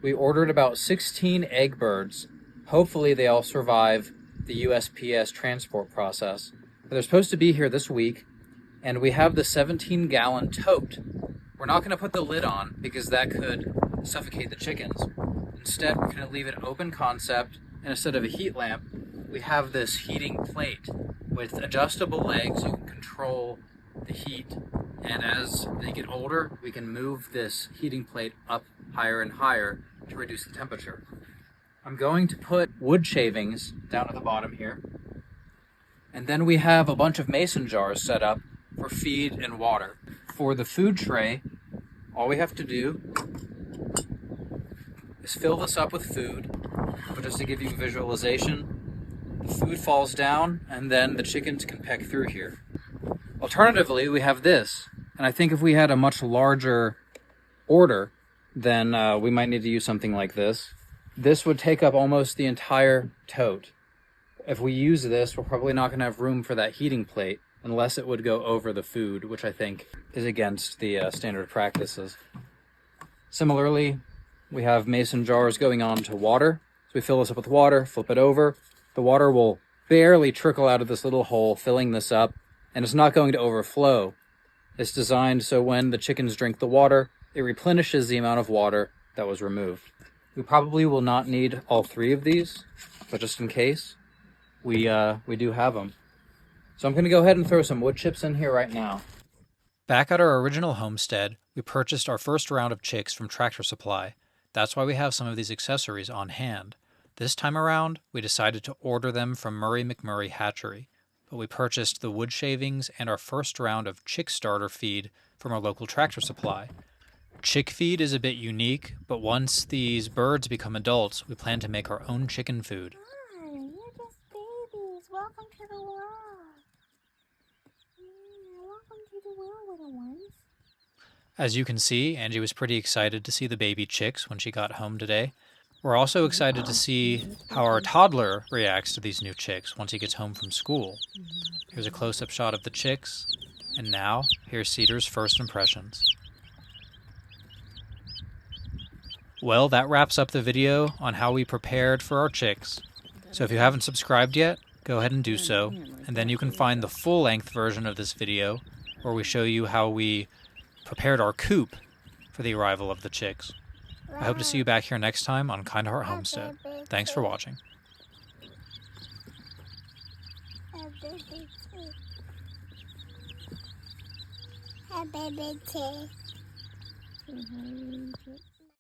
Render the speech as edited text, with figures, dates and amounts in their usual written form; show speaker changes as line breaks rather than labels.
We ordered about 16 egg birds. Hopefully they all survive the USPS transport process. They're supposed to be here this week, and we have the 17-gallon tote. We're not going to put the lid on because that could suffocate the chickens. Instead, we're going to leave it open concept, and instead of a heat lamp, we have this heating plate with adjustable legs. You can control the heat, and as they get older, we can move this heating plate up higher and higher to reduce the temperature. I'm going to put wood shavings down at the bottom here, and then we have a bunch of mason jars set up for feed and water. For the food tray, all we have to do is fill this up with food. But just to give you a visualization, the food falls down and then the chickens can peck through here. Alternatively, we have this, and I think if we had a much larger order, then we might need to use something like this. This would take up almost the entire tote. If we use this, we're probably not going to have room for that heating plate unless it would go over the food, which I think is against the standard practices. Similarly, we have mason jars going on to water. So we fill this up with water, flip it over. The water will barely trickle out of this little hole, filling this up, and it's not going to overflow. It's designed so when the chickens drink the water, it replenishes the amount of water that was removed. We probably will not need all three of these, but just in case, we do have them. So I'm going to go ahead and throw some wood chips in here right now. Back at our original homestead, we purchased our first round of chicks from Tractor Supply. That's why we have some of these accessories on hand. This time around, we decided to order them from Murray McMurray Hatchery, but we purchased the wood shavings and our first round of chick starter feed from our local Tractor Supply. Chick feed is a bit unique, but once these birds become adults, we plan to make our own chicken food.
Hi, you're just babies. Welcome to the world. Welcome to the world, little ones.
As you can see, Angie was pretty excited to see the baby chicks when she got home today. We're also excited to see how our toddler reacts to these new chicks once he gets home from school. Here's a close-up shot of the chicks, and now here's Cedar's first impressions. Well, that wraps up the video on how we prepared for our chicks. So if you haven't subscribed yet, go ahead and do so, and then you can find the full-length version of this video where we show you how we prepared our coop for the arrival of the chicks. I hope to see you back here next time on Kind Heart Homestead. Thanks for watching.
A baby chick.